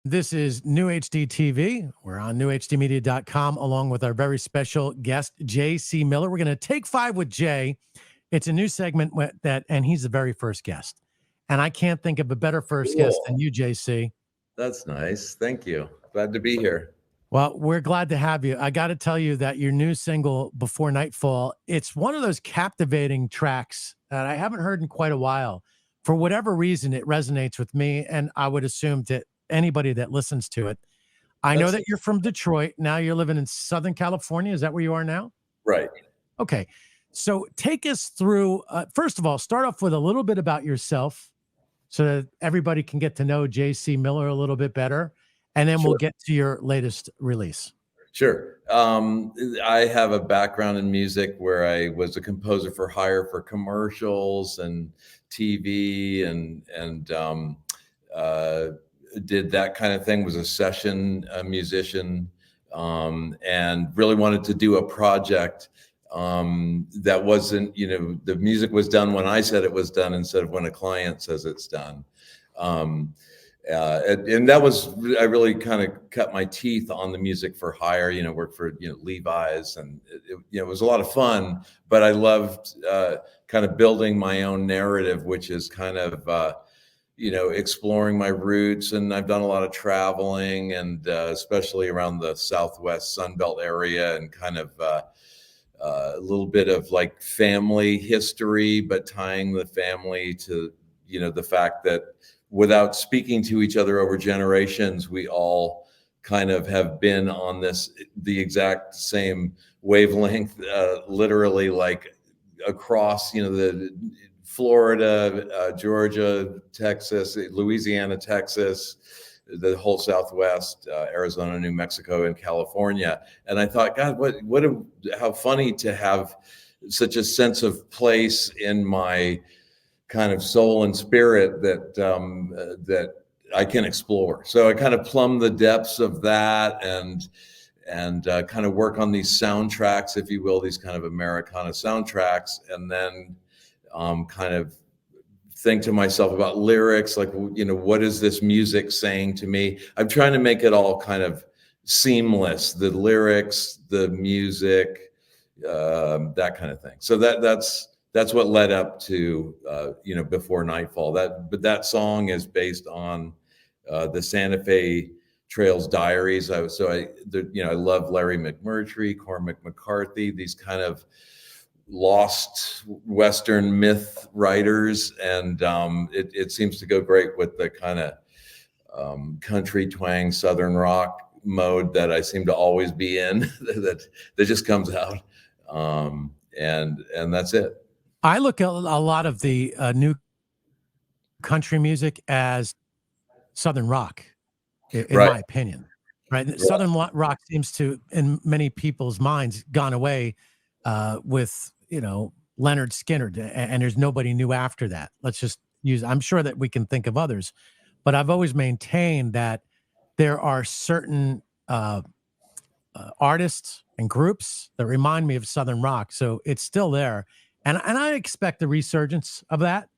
This is Newhd TV. We're on newhdmedia.com along with our very special guest, J.C. Miller. We're going to take five with Jay. It's a new segment and he's the very first guest. And I can't think of a better first guest than you, J.C. That's nice. Thank you. Glad to be here. Well, we're glad to have you. I got to tell you that your new single, Before Nightfall, it's one of those captivating tracks that I haven't heard in quite a while. For whatever reason, it resonates with me, and I would assume that anybody that listens to it. I know that you're from Detroit. Now you're living in Southern California. Is that where you are now? Right. Okay. So take us through, first of all, start off with a little bit about yourself so that everybody can get to know J.C. Miller a little bit better. And then we'll get to your latest release. Sure. I have a background in music where I was a composer for hire for commercials and TV and did that kind of thing, was a session musician, and really wanted to do a project that wasn't, the music was done when I said it was done instead of when a client says it's done. And that was, I really kind of cut my teeth on the music for hire, worked for, Levi's, and it was a lot of fun, but I loved kind of building my own narrative, which is kind of, exploring my roots. And I've done a lot of traveling, and especially around the Southwest Sunbelt area, and kind of a little bit of like family history, but tying the family to, the fact that without speaking to each other over generations, we all kind of have been on the exact same wavelength, literally like across, the Florida, Georgia, Texas, Louisiana, Texas, the whole Southwest, Arizona, New Mexico, and California. And I thought, God, how funny to have such a sense of place in my kind of soul and spirit that I can explore. So I kind of plumb the depths of that and kind of work on these soundtracks, if you will, these kind of Americana soundtracks, and then kind of think to myself about lyrics, like, what is this music saying to me? I'm trying to make it all kind of seamless, the lyrics, the music, that kind of thing. So that's what led up to, Before Nightfall. That song is based on the Santa Fe Trails Diaries. I love Larry McMurtry, Cormac McCarthy, these kind of lost Western myth writers, and it seems to go great with the kind of country twang, Southern rock mode that I seem to always be in. that just comes out, and that's it. I look at a lot of the new country music as Southern rock, in my opinion, right? Yeah. Southern rock seems to, in many people's minds, gone away with, Lynyrd Skynyrd, and there's nobody new after that. Let's just I'm sure that we can think of others, but I've always maintained that there are certain artists and groups that remind me of Southern rock. So it's still there. And I expect a resurgence of that.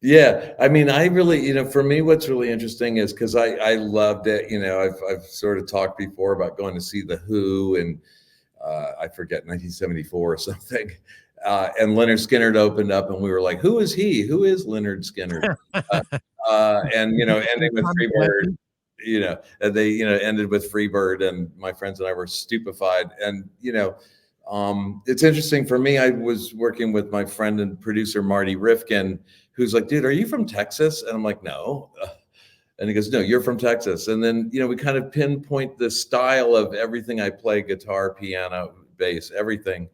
Yeah, I mean, I really, for me, what's really interesting is because I loved it. I've sort of talked before about going to see the Who, and I forget, 1974 or something. And Lynyrd Skynyrd opened up, and we were like, "Who is he? Who is Lynyrd Skynyrd?" And ending with Freebird. They ended with Freebird, and my friends and I were stupefied. And it's interesting for me. I was working with my friend and producer Marty Rifkin, who's like, "Dude, are you from Texas?" And I'm like, "No." And he goes, "No, you're from Texas." And then we kind of pinpoint the style of everything I play: guitar, piano, bass, everything.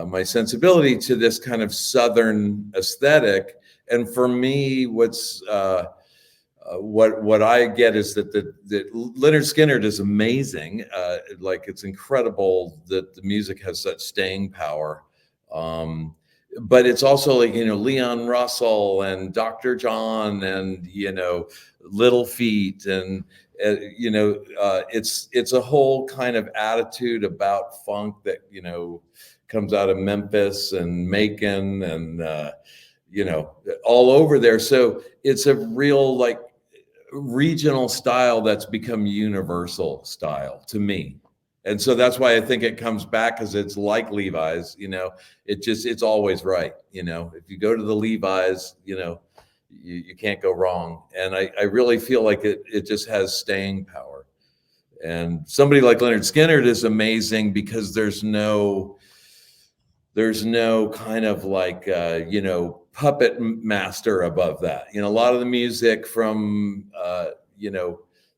My sensibility to this kind of Southern aesthetic. And for me, what I get is that Lynyrd Skynyrd is amazing. Like, it's incredible that the music has such staying power. But it's also like, Leon Russell and Dr. John and, Little Feat. And, it's a whole kind of attitude about funk that, comes out of Memphis and Macon and, all over there. So it's a real, like, regional style that's become universal style to me. And so that's why I think it comes back, because it's like Levi's, it's always right. If you go to the Levi's, you can't go wrong. And I really feel like it just has staying power. And somebody like Lynyrd Skynyrd is amazing because there's no kind of like, puppet master above that. A lot of the music from,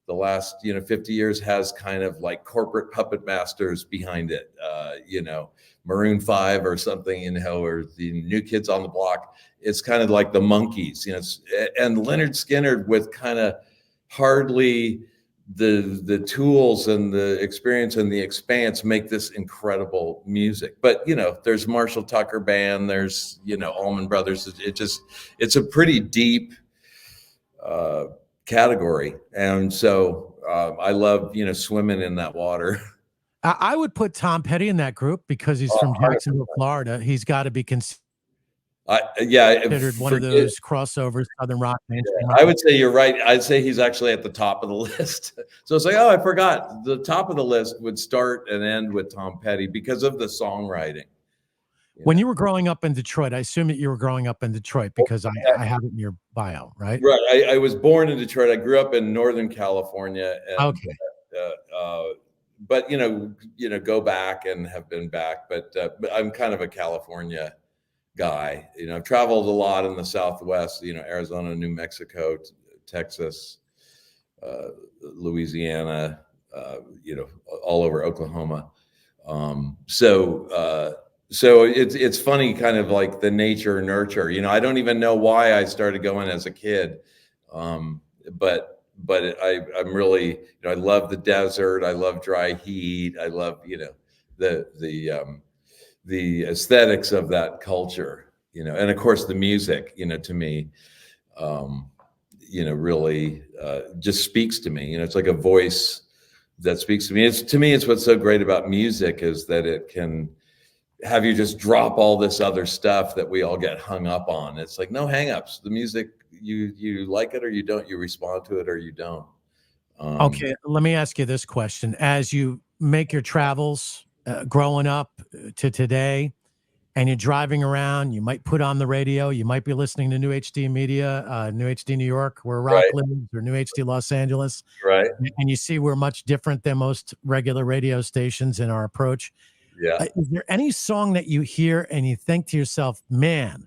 the last, 50 years has kind of like corporate puppet masters behind it, Maroon 5 or something, or the New Kids on the Block. It's kind of like the Monkees, and Lynyrd Skynyrd with kind of hardly the tools and the experience and the expanse make this incredible music. But there's Marshall Tucker Band, there's Allman Brothers. It's a pretty deep category, and so I love swimming in that water. I would put Tom Petty in that group because he's from Jacksonville, Florida. He's got to be considered one of those crossovers, Southern rock, mainstream rock. I would say you're right. I'd say he's actually at the top of the list. So it's like, oh, I forgot. The top of the list would start and end with Tom Petty because of the songwriting. When you were growing up in Detroit, I assume that you were growing up in Detroit because I have it in your bio, right? Right. I was born in Detroit. I grew up in Northern California. And, okay. But go back and have been back. But I'm kind of a California guy. I've traveled a lot in the Southwest. Arizona, New Mexico, Texas, Louisiana. All over Oklahoma. So it's funny, kind of like the nature nurture. I don't even know why I started going as a kid, but I'm really, I love the desert. I love dry heat. I love the aesthetics of that culture. And of course the music. To me, really just speaks to me. It's like a voice that speaks to me. It's what's so great about music is that it can have you just drop all this other stuff that we all get hung up on. It's like no hangups. The music, you like it or you don't. You respond to it or you don't. Okay, let me ask you this question: as you make your travels, growing up to today, and you're driving around, you might put on the radio. You might be listening to Newhd Media, Newhd New York, where rock lives, or Newhd Los Angeles. Right. And you see we're much different than most regular radio stations in our approach. Yeah. Is there any song that you hear and you think to yourself, man,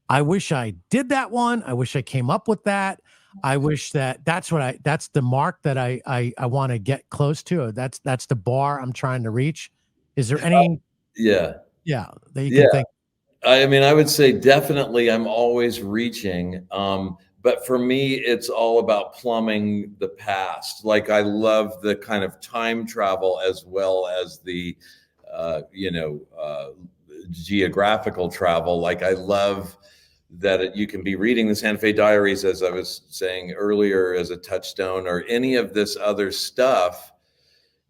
I wish I did that one. I wish I came up with that. I wish that's the mark that I want to get close to. That's the bar I'm trying to reach. Is there any? Yeah. That you can think. I mean, I would say definitely I'm always reaching. But for me, it's all about plumbing the past. Like I love the kind of time travel as well as the geographical travel. Like I love that you can be reading the Santa Fe Diaries, as I was saying earlier, as a touchstone, or any of this other stuff,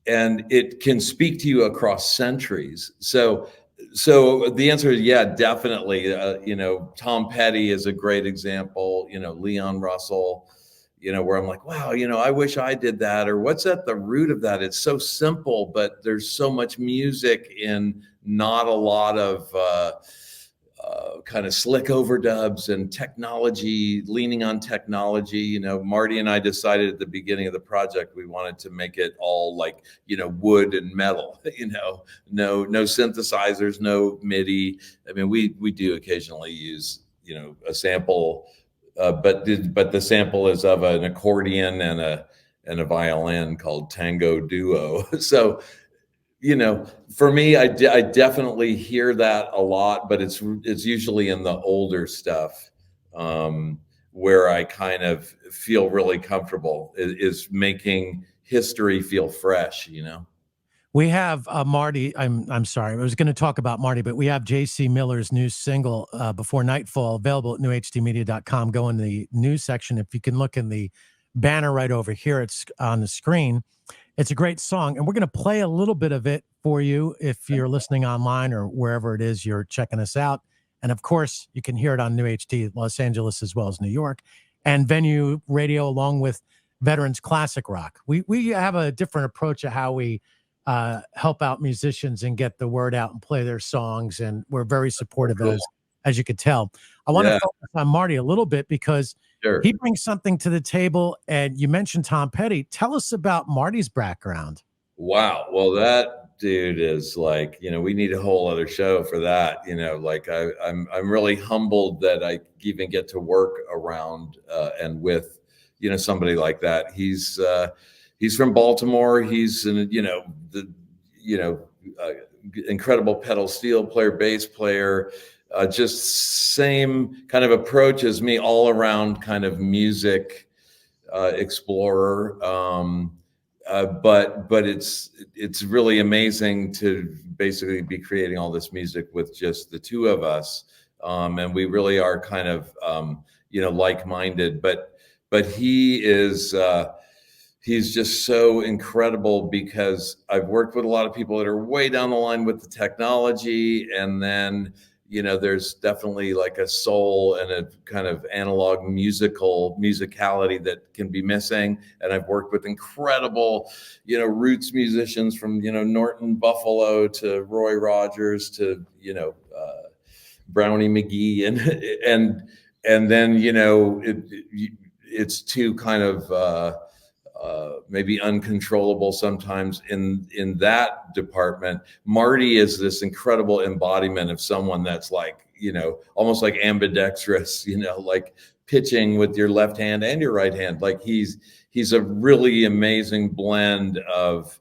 and it can speak to you across centuries. So the answer is yeah, definitely. Tom Petty is a great example. Leon Russell. Where I'm like, wow, I wish I did that. Or what's at the root of that? It's so simple, but there's so much music in not a lot of kind of slick overdubs and technology, leaning on technology. Marty and I decided at the beginning of the project, we wanted to make it all like, wood and metal, no synthesizers, no MIDI. I mean, we do occasionally use, a sample, but the sample is of an accordion and a violin called Tango Duo. So, for me, I definitely hear that a lot, but it's usually in the older stuff where I kind of feel really comfortable is making history feel fresh. We have Marty. I'm sorry. I was going to talk about Marty, but we have JC Miller's new single, Before Nightfall, available at newhdmedia.com. Go in the news section. If you can look in the banner right over here, it's on the screen. It's a great song, and we're going to play a little bit of it for you if you're listening online or wherever it is you're checking us out. And of course, you can hear it on Newhd Los Angeles as well as New York. and venue radio, along with veterans classic rock. We have a different approach of how we help out musicians and get the word out and play their songs, and we're very supportive, Cool. as you could tell. I want to Yeah, focus on Marty a little bit because sure. he brings something to the table, and you mentioned Tom Petty. Tell us about Marty's background. Wow. Well, that dude is like, we need a whole other show for that. Like I'm really humbled that I even get to work around and with, somebody like that. He's from Baltimore. He's an, uh, incredible pedal steel player, bass player, just same kind of approach as me, all around kind of music explorer. But it's really amazing to basically be creating all this music with just the two of us, and we really are kind of like-minded. But he's just so incredible, because I've worked with a lot of people that are way down the line with the technology, and then there's definitely like a soul and a kind of analog musicality that can be missing. And I've worked with incredible, roots musicians from, Norton Buffalo to Roy Rogers to, Brownie McGee. And then, it's too kind of, maybe uncontrollable sometimes in that department. Marty is this incredible embodiment of someone that's like, almost like ambidextrous, like pitching with your left hand and your right hand. Like he's a really amazing blend of,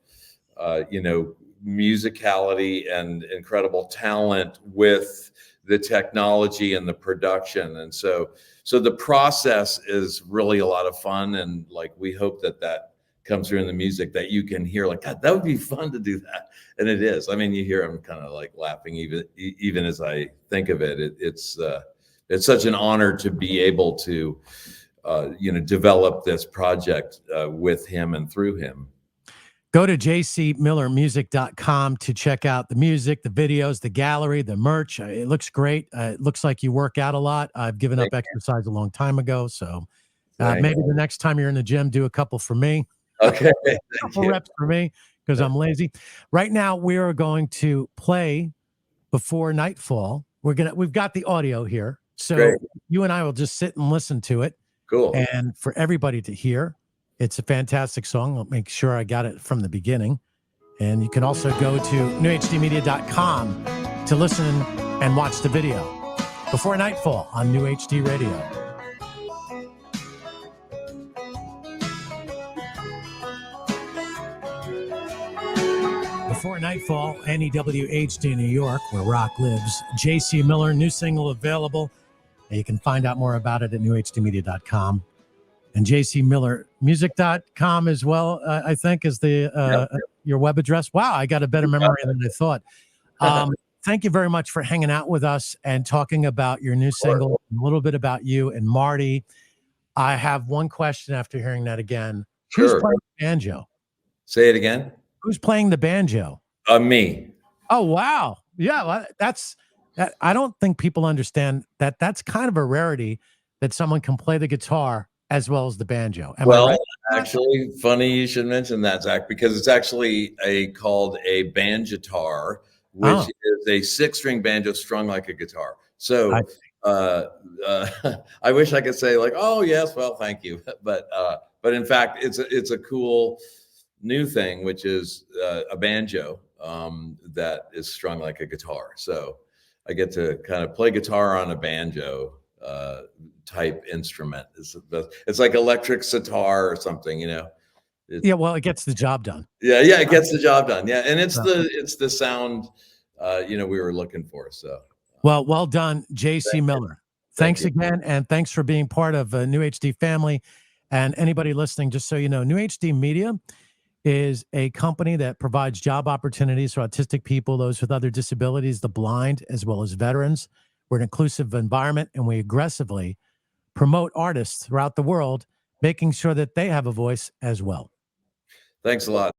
musicality and incredible talent with the technology and the production. And so the process is really a lot of fun. And like, we hope that comes through in the music, that you can hear like, God, that would be fun to do that. And it is. I mean, you hear him kind of like laughing, even as I think of it. It's such an honor to be able to, develop this project with him and through him. Go to jcmillermusic.com to check out the music, the videos, the gallery, the merch. It looks great. It looks like you work out a lot. I've given up exercise a long time ago. So maybe the next time you're in the gym, do a couple for me. Okay. A couple reps for me, because I'm lazy. Right now, we are going to play Before Nightfall. We've got the audio here. So Great. You and I will just sit and listen to it. Cool. And for everybody to hear. It's a fantastic song. I'll make sure I got it from the beginning. And you can also go to newhdmedia.com to listen and watch the video. Before Nightfall on Newhd Radio. Before Nightfall, NEWHD New York, where rock lives. J.C. Miller, new single available. And you can find out more about it at newhdmedia.com. And jcmillermusic.com as well, I think, is your web address. Wow, I got a better memory than I thought. Thank you very much for hanging out with us and talking about your new single, a little bit about you and Marty. I have one question after hearing that again. Sure. Who's playing the banjo? Say it again. Who's playing the banjo? Me. Oh, wow. Yeah, well, I don't think people understand that. That's kind of a rarity, that someone can play the guitar as well as the banjo. Am I right? Actually, funny you should mention that, Zach, because it's actually called a banjitar, which is a 6-string banjo strung like a guitar. So I wish I could say like, oh yes, well, thank you, but in fact, it's a cool new thing, which is a banjo that is strung like a guitar. So I get to kind of play guitar on a banjo type instrument. It's like electric sitar or something, Yeah, well, it gets the job done. Yeah, it gets the job done. Yeah, and it's the sound we were looking for. So well done, J.C. Miller. Thanks again, and thanks for being part of Newhd family. And anybody listening, just so you know, Newhd Media is a company that provides job opportunities for autistic people, those with other disabilities, the blind, as well as veterans. We're an inclusive environment, and we aggressively promote artists throughout the world, making sure that they have a voice as well. Thanks a lot.